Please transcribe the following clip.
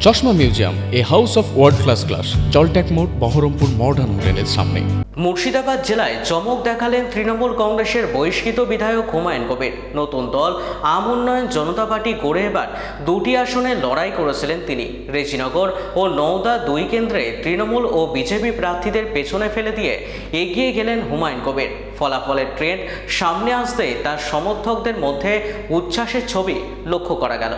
চশমা museum, a house of world class, জলট্যাক মোড়, বহরমপুর মডার্ন হোটেলের সামনে। মুর্শিদাবাদ জেলায় চমক দেখালেন তৃণমূল কংগ্রেসের বহিষ্কৃত বিধায়ক হুমায়ুন কবির। নতুন দল আম উন্নয়ন জনতা পার্টি গড়ে এবার দুটি আসনে লড়াই করেছিলেন তিনি। রেজিনগর ও নওদা 2 কেন্দ্রে তৃণমূল ও বিজেপি প্রার্থীদের পেছনে ফেলে দিয়ে এগিয়ে গেলেন হুমায়ুন কবির। ফলাফলের ট্রেন্ড সামনে আসতেই তার সমর্থকদের মধ্যে উচ্ছ্বাসের ছবি লক্ষ্য করা গেল।